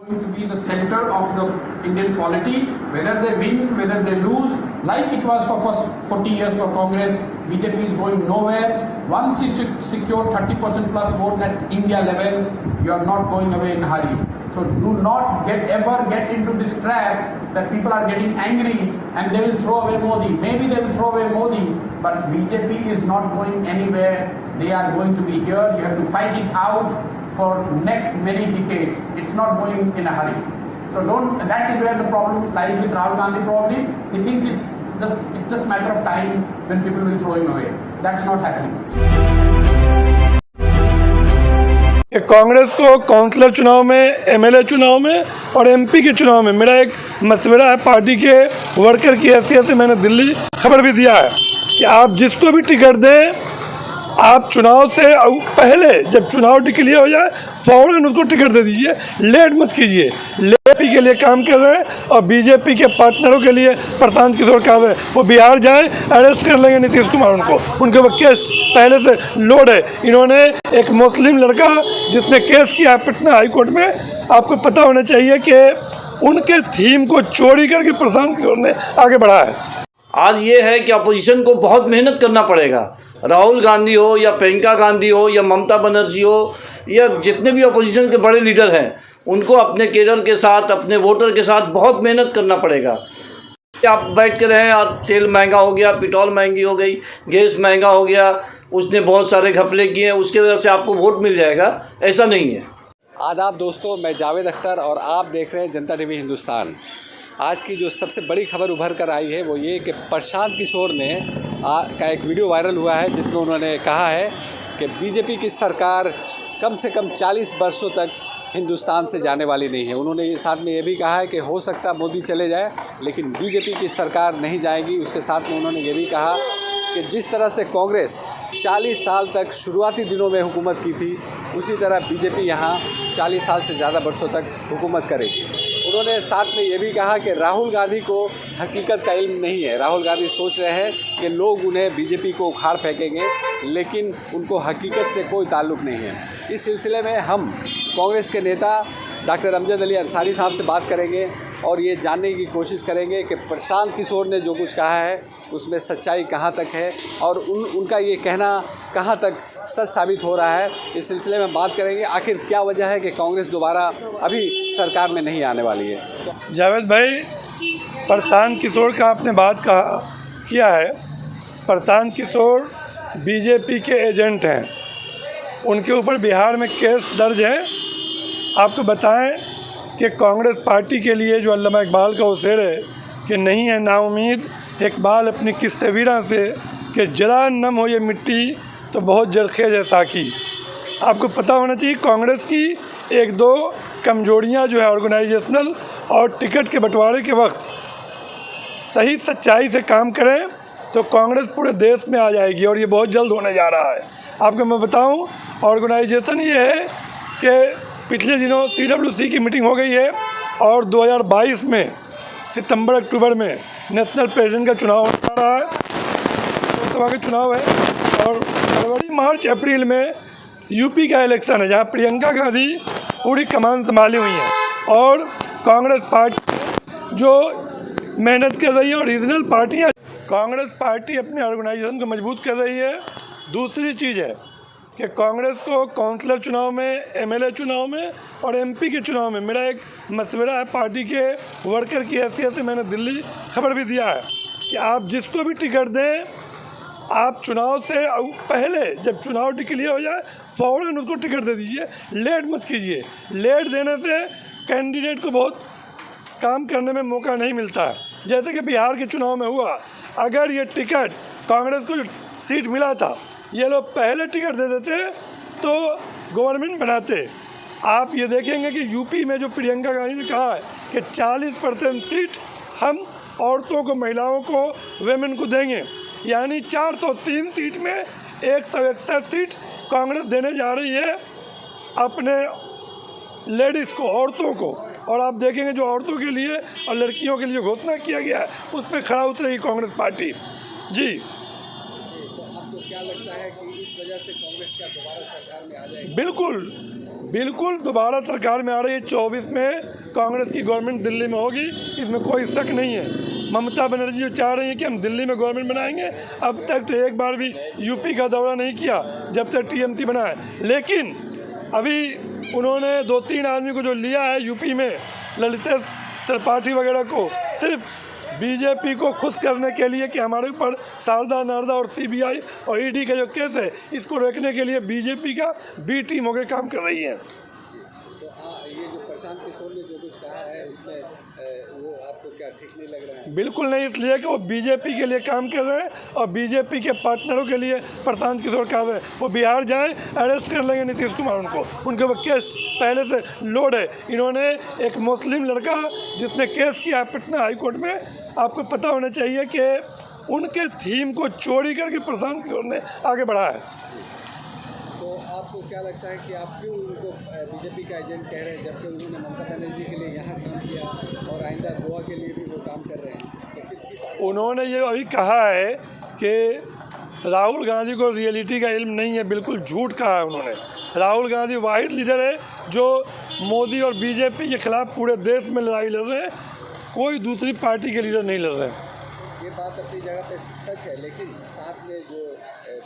going to be the center of the Indian polity, whether they win, whether they lose, like it was for first 40 years for Congress. BJP is going nowhere. Once you secure 30% plus vote at India level, you are not going away in a hurry. So do not ever get into this trap that people are getting angry and they will throw away Modi. Maybe they will throw away Modi, but BJP is not going anywhere. They are going to be here. You have to fight it out for next many decades. It's not going in a hurry. So that is where the problem lies with Rahul Gandhi probably. He thinks it's just matter of time when people will throw him away. That's not happening. Congress को counsellor चुनाव में, MLA चुनाव में और MP के चुनाव में मेरा एक मशवरा है। पार्टी के वर्कर की हैसियत से मैंने दिल्ली खबर भी दिया है कि आप जिसको भी टिकट दें, आप चुनाव से पहले जब चुनाव डिक्लेयर हो जाए फौरन उसको टिकट दे दीजिए, लेट मत कीजिए। बीजेपी के लिए काम कर रहे हैं और बीजेपी के पार्टनरों के लिए प्रशांत किशोर कर रहे हैं। वो बिहार जाएं, अरेस्ट कर लेंगे नीतीश कुमार उनके ऊपर केस पहले से लोड है। इन्होंने एक मुस्लिम लड़का जिसने केस किया पटना हाईकोर्ट में, आपको पता होना चाहिए कि उनके थीम को चोरी करके प्रशांत किशोर ने आगे बढ़ाया है। आज ये है कि अपोजिशन को बहुत मेहनत करना पड़ेगा। राहुल गांधी हो या प्रियंका गांधी हो या ममता बनर्जी हो या जितने भी अपोजिशन के बड़े लीडर हैं, उनको अपने केडर के साथ, अपने वोटर के साथ बहुत मेहनत करना पड़ेगा। आप बैठ कर रहे हैं और तेल महंगा हो गया, पेट्रोल महंगी हो गई, गैस महंगा हो गया, उसने बहुत सारे घपले किए, उसके वजह से आपको वोट मिल जाएगा, ऐसा नहीं है। आदाब दोस्तों, मैं जावेद अख्तर और आप देख रहे हैं जनता टीवी हिंदुस्तान। आज की जो सबसे बड़ी खबर उभर कर आई है वो ये कि प्रशांत किशोर ने का एक वीडियो वायरल हुआ है जिसमें उन्होंने कहा है कि बीजेपी की सरकार कम से कम 40 वर्षों तक हिंदुस्तान से जाने वाली नहीं है। उन्होंने साथ में ये भी कहा है कि हो सकता मोदी चले जाए लेकिन बीजेपी की सरकार नहीं जाएगी। उसके साथ में उन्होंने ये भी कहा कि जिस तरह से कांग्रेस 40 साल तक शुरुआती दिनों में हुकूमत की थी, उसी तरह बीजेपी यहाँ 40 साल से ज़्यादा वर्षों तक हुकूमत करेगी। उन्होंने साथ में ये भी कहा कि राहुल गांधी को हकीकत का इल्म नहीं है। राहुल गांधी सोच रहे हैं कि लोग उन्हें बीजेपी को उखाड़ फेंकेंगे, लेकिन उनको हकीकत से कोई ताल्लुक़ नहीं है। इस सिलसिले में हम कांग्रेस के नेता डॉक्टर अमजद अली अंसारी साहब से बात करेंगे और ये जानने की कोशिश करेंगे कि प्रशांत किशोर ने जो कुछ कहा है उसमें सच्चाई कहाँ तक है और उनका ये कहना कहाँ तक सच साबित हो रहा है। इस सिलसिले में बात करेंगे आखिर क्या वजह है कि कांग्रेस दोबारा अभी सरकार में नहीं आने वाली है। जावेद भाई, प्रशांत किशोर का आपने बात किया है। प्रशांत किशोर बीजेपी के एजेंट हैं, उनके ऊपर बिहार में केस दर्ज है। आपको बताएं कि कांग्रेस पार्टी के लिए जो अल्लामा इकबाल का वो शेर है कि नहीं है नाउमीद इकबाल अपनी किस्ते वीरा से कि जरा नम हो ये मिट्टी तो बहुत जरखेज है साकी। आपको पता होना चाहिए कांग्रेस की एक दो कमजोरियां जो है ऑर्गेनाइजेशनल और टिकट के बंटवारे के वक्त सही सच्चाई से काम करें तो कांग्रेस पूरे देश में आ जाएगी और ये बहुत जल्द होने जा रहा है। आपको मैं बताऊं, ऑर्गेनाइजेशन ये है कि पिछले दिनों CWC की मीटिंग हो गई है और 2022 में सितंबर अक्टूबर में नेशनल प्रेसिडेंट का चुनाव होने जा रहा है, लोकसभा का चुनाव है और फरवरी मार्च अप्रैल में यूपी का इलेक्शन है जहां प्रियंका गांधी पूरी कमान संभाली हुई हैं और कांग्रेस पार्टी जो मेहनत कर रही है और रीजनल पार्टियां, कांग्रेस पार्टी अपने ऑर्गेनाइजेशन को मजबूत कर रही है। दूसरी चीज़ है कि कांग्रेस को काउंसलर चुनाव में, एमएलए चुनाव में और एमपी के चुनाव में मेरा एक मशवरा है। पार्टी के वर्कर की हैसियत से मैंने दिल्ली खबर भी दिया है कि आप जिसको भी टिकट दें, आप चुनाव से पहले जब चुनाव डिक्लेयर हो जाए फ़ौरन उसको टिकट दे दीजिए, लेट मत कीजिए। लेट देने से कैंडिडेट को बहुत काम करने में मौका नहीं मिलता है। जैसे कि बिहार के चुनाव में हुआ, अगर ये टिकट कांग्रेस को जो सीट मिला था ये लोग पहले टिकट दे देते तो गवर्नमेंट बनाते। आप ये देखेंगे कि यूपी में जो प्रियंका गांधी ने कहा है कि 40% सीट हम औरतों को, महिलाओं को, वेमेन को देंगे, यानी 403 सीट में 161 सीट कांग्रेस देने जा रही है अपने लेडीज़ को, औरतों को। और आप देखेंगे जो औरतों के लिए और लड़कियों के लिए घोषणा किया गया है उस पर खड़ा उतरेगी कांग्रेस पार्टी। जी, क्या लगता है कि इस वजह से कांग्रेस क्या दोबारा सरकार में आ जाएगी? बिल्कुल, बिल्कुल दोबारा सरकार में आ रही है। 24 में कांग्रेस की गवर्नमेंट दिल्ली में होगी, इसमें कोई शक नहीं है। ममता बनर्जी जो चाह रही है कि हम दिल्ली में गवर्नमेंट बनाएंगे, अब तक तो एक बार भी यूपी का दौरा नहीं किया जब तक टीएमसी बना है। लेकिन अभी उन्होंने 2-3 आदमी को जो लिया है यूपी में, ललितेश त्रिपाठी वगैरह को, सिर्फ बीजेपी को खुश करने के लिए कि हमारे ऊपर शारदा नारदा और सीबीआई और ईडी का जो केस है इसको रोकने के लिए बीजेपी का बी टीम होकर काम कर रही है। तो ये जो प्रशांत किशोर ने जो कुछ कहा है उसमें वो आपको क्या ठीक नहीं लग रहा है? बिल्कुल नहीं, इसलिए कि वो बीजेपी के लिए काम कर रहे हैं और बीजेपी के पार्टनरों के लिए प्रशांत किशोर कर रहे हैं। वो बिहार जाएं, अरेस्ट कर लेंगे नीतीश कुमार उनके ऊपर केस पहले से लोड है। इन्होंने एक मुस्लिम लड़का जिसने केस किया पटना हाई कोर्ट में, आपको पता होना चाहिए कि उनके थीम को चोरी करके प्रशांत किशोर ने आगे बढ़ाया है। तो आपको क्या लगता है कि आप क्यों उनको बीजेपी का एजेंट कह रहे हैं, जबकि उन्होंने ममता बनर्जी के लिए यहाँ काम किया और आइंदा गोवा के लिए भी वो काम कर रहे हैं? तो किसकी उन्होंने ये अभी कहा है कि राहुल गांधी को रियलिटी का इल्म नहीं है, बिल्कुल झूठ कहा है उन्होंने। राहुल गांधी वाहिद लीडर है जो मोदी और बीजेपी के खिलाफ पूरे देश में लड़ाई लड़ रहे हैं, कोई दूसरी पार्टी के लीडर नहीं लड़ रहे हैं। ये बात अपनी जगह पे सच है, लेकिन साथ में जो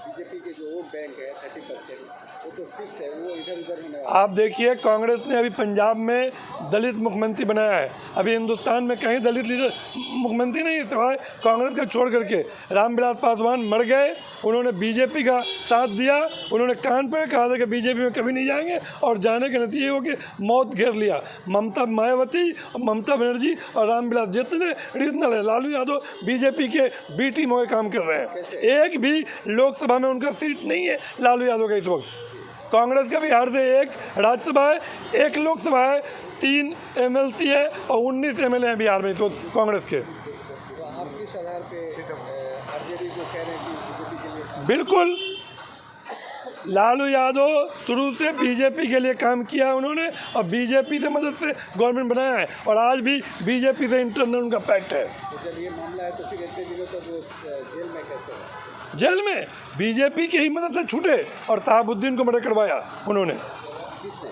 बीजेपी के जो वोट बैंक है 30%, वो तो फिक्स है, वो इधर उधर होने वाला। आप देखिए कांग्रेस ने अभी पंजाब में दलित मुख्यमंत्री बनाया है, अभी हिंदुस्तान में कहीं दलित लीडर मुख्यमंत्री नहीं है सिवाय कांग्रेस का छोड़ करके। रामविलास पासवान मर गए, उन्होंने बीजेपी का साथ दिया, उन्होंने कान पर कहा था कि बीजेपी में कभी नहीं जाएंगे और जाने के नतीजे हो कि मौत घेर लिया। मायावती और ममता बनर्जी और रामविलास जितने रीजनल है, लालू यादव बीजेपी के बी टीम होकर काम कर रहे हैं। एक भी लोकसभा में उनका सीट नहीं है लालू यादव का इस वक्त। कांग्रेस का बिहार से 1 राज्यसभा है, 1 लोकसभा है, 3 एमएलसी है और 19 एमएलए हैं बिहार में तो कांग्रेस के। तो आप किस आधार पे आरजेडी को कह रहे हैं कि बीजेपी के लिए? बिल्कुल, लालू यादव शुरू से बीजेपी के लिए काम किया उन्होंने और बीजेपी से मदद से गवर्नमेंट बनाया है और आज भी बीजेपी से इंटरनल उनका पैक्ट है। तो जब ये मामला है तो फिर इतने दिनों तक वो जेल में कैसे है? जेल में बीजेपी की ही मदद से छूटे और तहाबुद्दीन को मर्डर करवाया उन्होंने, किसने?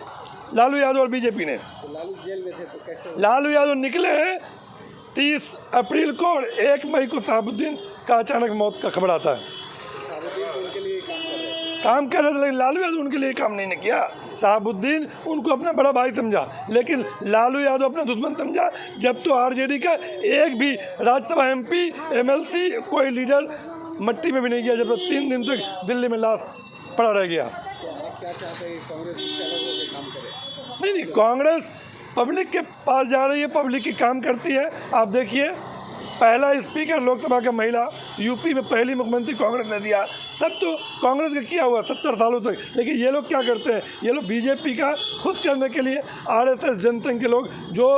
लालू यादव और बीजेपी ने। तो लालू जेल में थे तो कैसे? लालू यादव निकले हैं 30 अप्रैल को और 1 मई को तहाबुद्दीन का अचानक मौत का खबर आता है। साबुद्दीन तो उनके लिए काम कर रहे थे लेकिन लालू यादव उनके लिए काम नहीं किया। साहबुद्दीन उनको अपना बड़ा भाई समझा लेकिन लालू यादव अपना दुश्मन समझा। जब तो आरजेडी का एक भी राज्यसभा एमपी एमएलसी कोई लीडर मट्टी में भी नहीं गया, जब 3 दिन तक दिल्ली में लाश पड़ा रह गया। तो आप क्या चाहते हैं कि कांग्रेस इससे अलग होकर काम करे? नहीं, कांग्रेस पब्लिक के पास जा रही है, पब्लिक की काम करती है। आप देखिए पहला स्पीकर लोकसभा का महिला यूपी में पहली मुख्यमंत्री कांग्रेस ने दिया। सब तो कांग्रेस का किया हुआ 70 सालों तक। लेकिन ये लोग क्या करते हैं, ये लोग बीजेपी का खुश करने के लिए आरएसएस जनसंघ के लोग जो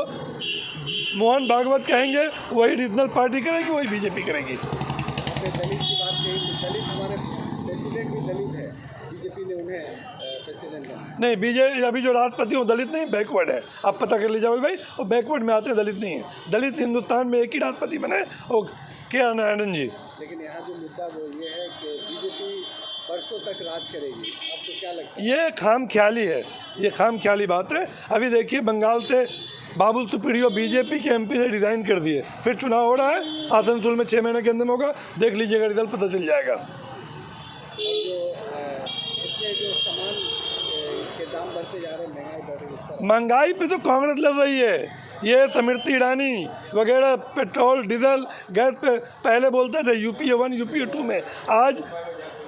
मोहन भागवत कहेंगे वही रीजनल पार्टी करेगी, वही बीजेपी करेगी। आपने दलित की बात कही तो दलित हमारे प्रेसिडेंट भी दलित है, बीजेपी ने उन्हें प्रेसिडेंट बनाया। नहीं, बीजेपी अभी जो राष्ट्रपति वो दलित नहीं, बैकवर्ड है। आप पता कर लीजिए भाई, वो बैकवर्ड में आते हैं, दलित नहीं है। दलित हिंदुस्तान में एक ही राष्ट्रपति बने, वो के नारायण जी। लेकिन यहाँ जो मुद्दा वो ये है कि बीजेपी वर्षों तक राज करेगी, आपको क्या लगता है? ये खाम ख्याली है, ये खाम ख्याली बात है। अभी देखिए बंगाल से बाबुल सुप्रियो बीजेपी के एमपी से रिज़ाइन कर दिए, फिर चुनाव हो रहा है आसनसोल में 6 महीने के अंदर होगा, देख लीजिएगा रिजल्ट पता चल जाएगा। इसमें जो सामान के दाम बढ़ते जा रहे हैं, महंगाई बढ़ रही है, महंगाई पे तो कांग्रेस लड़ रही है। ये स्मृति ईरानी वगैरह पेट्रोल डीजल गैस पे पहले बोलते थे यूपीए 1 यूपीए 2 में, आज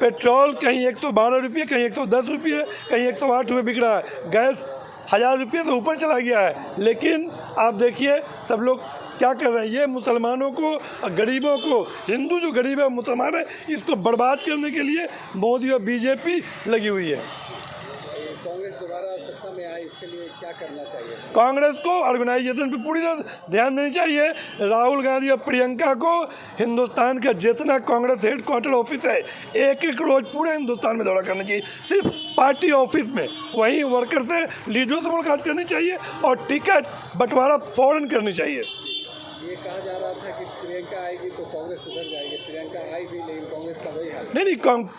पेट्रोल कहीं 112 रुपये, कहीं 110 रुपये, कहीं 108 रुपये बिक रहा है। गैस 1000 रुपये से ऊपर चला गया है। लेकिन आप देखिए सब लोग क्या कर रहे हैं, ये मुसलमानों को, गरीबों को, हिंदू जो गरीब है मुसलमान है, इसको बर्बाद करने के लिए मोदी और बीजेपी लगी हुई है। कांग्रेस दोबारा सत्ता में आए, इसके लिए क्या करना चाहिए? कांग्रेस को ऑर्गेनाइजेशन पे पूरी तरह ध्यान देनी चाहिए। राहुल गांधी और प्रियंका को हिंदुस्तान का जितना कांग्रेस हेडक्वार्टर ऑफिस है, एक रोज़ पूरे हिंदुस्तान में दौरा करना चाहिए, सिर्फ पार्टी ऑफिस में, वहीं वर्कर से लीडरों से मुलाकात करनी चाहिए और टिकट बंटवारा फ़ौरन करनी चाहिए। ये कहा जा रहा था कि प्रियंका आएगी तो कांग्रेस सुधर जाएगी, प्रियंका आई भी लेकिन कांग्रेस का वही हाल। नहीं,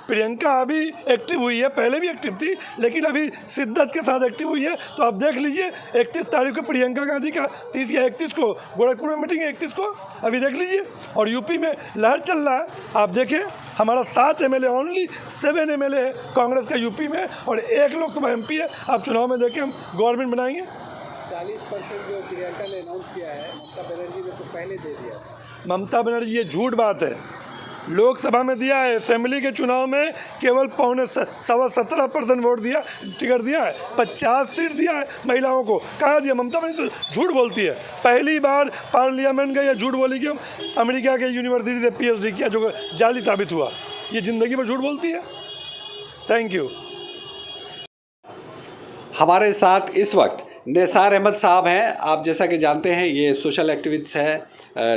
प्रियंका अभी एक्टिव हुई है, पहले भी एक्टिव थी लेकिन अभी शिद्दत के साथ एक्टिव हुई है। तो आप देख लीजिए 31 तारीख को प्रियंका गांधी का 30 या 31 को गोरखपुर में मीटिंग है, 31 को अभी देख लीजिए। और यूपी में लहर चल रहा है, आप देखें हमारा 7 MLA ओनली 7 MLA है कांग्रेस का यूपी में और 1 लोकसभा MP है। आप चुनाव में देखें हम गवर्नमेंट बनाएंगे। 40% जो प्रियंका ने अनाउंस किया है, ममता बनर्जी ने तो पहले दे दिया। ममता बनर्जी, ये झूठ बात है। लोकसभा में दिया है, असेंबली के चुनाव में केवल 17.25% वोट दिया, टिकट दिया है, 50 सीट दिया है महिलाओं को। कहाँ दिया? ममता बनर्जी तो झूठ बोलती है। पहली बार पार्लियामेंट गई या झूठ बोली कि हम अमेरिका के यूनिवर्सिटी से PhD किया, जो जाली साबित हुआ। ये ज़िंदगी भर झूठ बोलती है। Thank you. हमारे साथ इस वक्त निसार अहमद साहब हैं। आप जैसा कि जानते हैं ये सोशल एक्टिविस्ट है,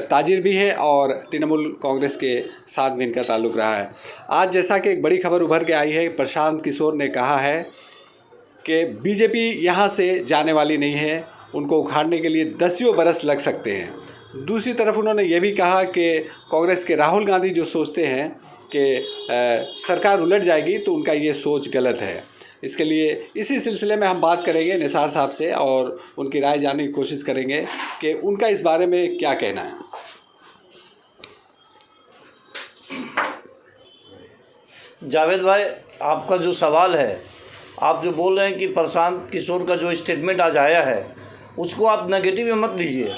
ताजिर भी है और तृणमूल कांग्रेस के साथ भी इनका ताल्लुक़ रहा है। आज जैसा कि एक बड़ी खबर उभर के आई है, प्रशांत किशोर ने कहा है कि बीजेपी यहाँ से जाने वाली नहीं है, उनको उखाड़ने के लिए 10 बरस लग सकते हैं। दूसरी तरफ उन्होंने ये भी कहा कि कांग्रेस के राहुल गांधी जो सोचते हैं कि सरकार उलट जाएगी तो उनका ये सोच गलत है। इसके लिए इसी सिलसिले में हम बात करेंगे निसार साहब से और उनकी राय जानने की कोशिश करेंगे कि उनका इस बारे में क्या कहना है। जावेद भाई, आपका जो सवाल है, आप जो बोल रहे हैं कि प्रशांत किशोर का जो स्टेटमेंट आज आया है उसको आप नेगेटिव में मत लीजिए,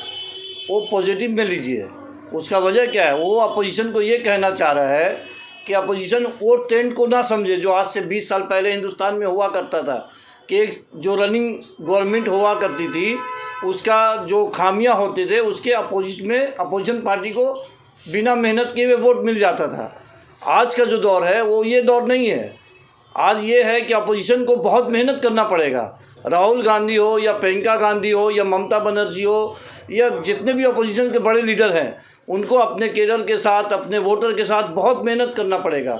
वो पॉजिटिव में लीजिए। उसका वजह क्या है? वो अपोजिशन को ये कहना चाह रहा है कि अपोजिशन वो ट्रेंड को ना समझे जो आज से 20 साल पहले हिंदुस्तान में हुआ करता था कि जो रनिंग गवर्नमेंट हुआ करती थी उसका जो खामियां होते थे उसके अपोजिशन पार्टी को बिना मेहनत किए हुए वोट मिल जाता था। आज का जो दौर है वो ये दौर नहीं है। आज ये है कि अपोजिशन को बहुत मेहनत करना पड़ेगा। राहुल गांधी हो या प्रियंका गांधी हो या ममता बनर्जी हो या जितने भी अपोजिशन के बड़े लीडर हैं, उनको अपने केडर के साथ, अपने वोटर के साथ बहुत मेहनत करना पड़ेगा।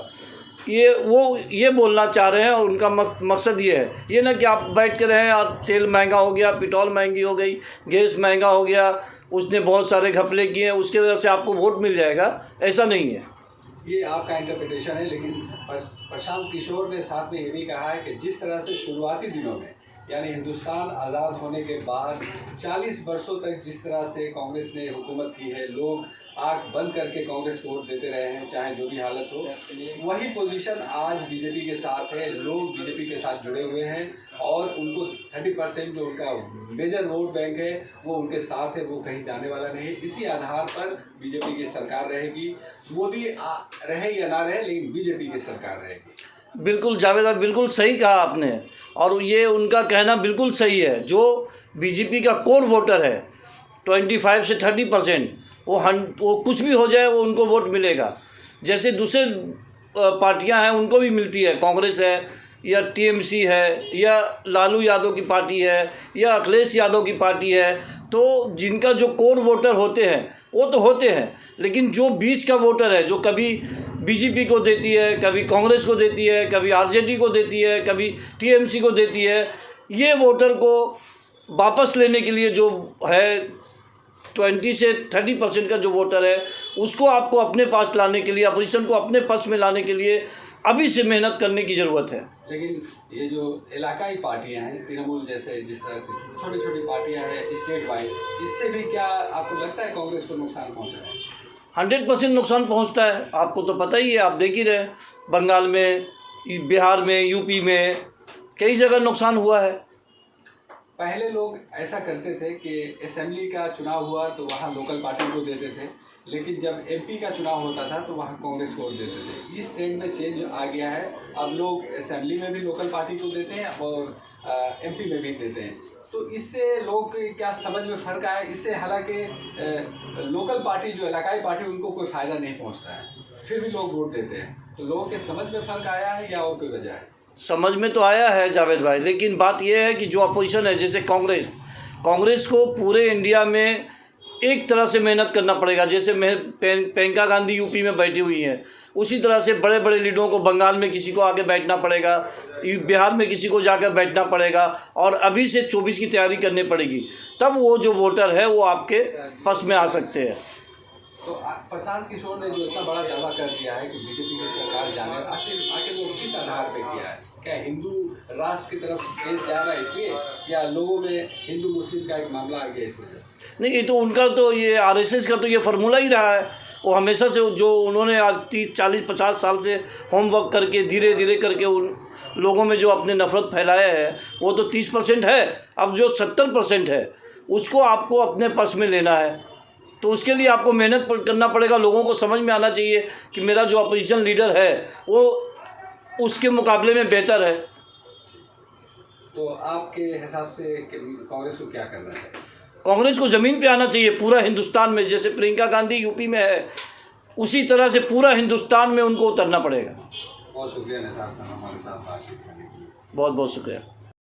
वो ये बोलना चाह रहे हैं और उनका मकसद ये है, ये ना कि आप बैठ के रहें और तेल महंगा हो गया, पेट्रोल महंगी हो गई, गैस महंगा हो गया, उसने बहुत सारे घपले किए, उसके वजह से आपको वोट मिल जाएगा। ऐसा नहीं है। ये आपका इंटरप्रिटेशन है, लेकिन प्रशांत किशोर ने साथ में ये भी कहा है कि जिस तरह से शुरुआती दिनों में यानी हिंदुस्तान आज़ाद होने के बाद 40 वर्षों तक जिस तरह से कांग्रेस ने हुकूमत की है, लोग आंख बंद करके कांग्रेस को वोट देते रहे हैं चाहे जो भी हालत हो, वही पोजीशन आज बीजेपी के साथ है। लोग बीजेपी के साथ जुड़े हुए हैं और उनको 30% जो उनका मेजर वोट बैंक है वो उनके साथ है, वो कहीं जाने वाला नहीं। इसी आधार पर बीजेपी की सरकार रहेगी। मोदी रहे या ना रहे, लेकिन बीजेपी की सरकार रहेगी। बिल्कुल जावेद साहब, बिल्कुल सही कहा आपने और ये उनका कहना बिल्कुल सही है। जो बीजेपी का कोर वोटर है 25 से 30%, वो कुछ भी हो जाए वो उनको वोट मिलेगा। जैसे दूसरे पार्टियां हैं उनको भी मिलती है, कांग्रेस है या TMC है या लालू यादव की पार्टी है या अखिलेश यादव की पार्टी है, तो जिनका जो कोर वोटर होते हैं वो तो होते हैं, लेकिन जो बीच का वोटर है, जो कभी बीजेपी को देती है, कभी कांग्रेस को देती है, कभी RJD को देती है, कभी TMC को देती है, ये वोटर को वापस लेने के लिए जो है 20 से 30% का जो वोटर है उसको आपको अपने पास लाने के लिए, अपोजिशन को अपने पक्ष में लाने के लिए अभी से मेहनत करने की ज़रूरत है। लेकिन ये जो इलाकाई पार्टियां हैं, तृणमूल जैसे जिस तरह से छोटी छोटी पार्टियां हैं स्टेट वाइड, इससे भी क्या आपको लगता है कांग्रेस को नुकसान पहुंचा है? 100% नुकसान पहुंचता है। आपको तो पता ही है, आप देख ही रहे, बंगाल में, बिहार में, यूपी में कई जगह नुकसान हुआ है। पहले लोग ऐसा करते थे कि असेंबली का चुनाव हुआ तो वहाँ लोकल पार्टी को देते थे, लेकिन जब MP का चुनाव होता था तो वहाँ कांग्रेस को देते थे। इस ट्रेंड में चेंज आ गया है। अब लोग असेंबली में भी लोकल पार्टी को देते हैं और MP में भी देते हैं। तो इससे लोग क्या समझ में फ़र्क आया? इससे हालांकि लोकल पार्टी जो इलाकाई पार्टी उनको कोई फ़ायदा नहीं पहुंचता है, फिर भी लोग वोट देते हैं। तो लोगों के समझ में फ़र्क आया है या और कोई वजह है? समझ में तो आया है जावेद भाई, लेकिन बात यह है कि जो अपोजिशन है, जैसे कांग्रेस को पूरे इंडिया में एक तरह से मेहनत करना पड़ेगा। जैसे प्रियंका गांधी यूपी में बैठी हुई हैं, उसी तरह से बड़े बड़े लीडरों को बंगाल में किसी को आके बैठना पड़ेगा, बिहार में किसी को जाकर बैठना पड़ेगा और अभी से 24 की तैयारी करनी पड़ेगी, तब वो जो वोटर है वो आपके पक्ष में आ सकते हैं। तो प्रशांत किशोर ने जो इतना बड़ा दावा कर दिया है कि बीजेपी की सरकार जाने, आखिर वो किस आधार पे किया है? क्या हिंदू राष्ट्र की तरफ देश जा रहा है इसलिए, या लोगों में हिंदू मुस्लिम का एक मामला आ गया इस वजह से? नहीं, ये तो उनका तो ये आरएसएस का तो ये फार्मूला ही रहा है। वो हमेशा से जो उन्होंने आज 30-40-50 साल से होमवर्क करके धीरे धीरे करके उन लोगों में जो अपने नफरत फैलाया है वो तो 30% है। अब जो 70% है उसको आपको अपने पक्ष में लेना है, तो उसके लिए आपको मेहनत करना पड़ेगा। लोगों को समझ में आना चाहिए कि मेरा जो अपोजिशन लीडर है वो उसके मुकाबले में बेहतर है। तो आपके हिसाब से कांग्रेस को क्या करना चाहिए? कांग्रेस को ज़मीन पे आना चाहिए पूरा हिंदुस्तान में, जैसे प्रियंका गांधी यूपी में है उसी तरह से पूरा हिंदुस्तान में उनको उतरना पड़ेगा। बहुत शुक्रिया निसार साहब हमारे साथ बातचीत करने के लिए। बहुत बहुत शुक्रिया।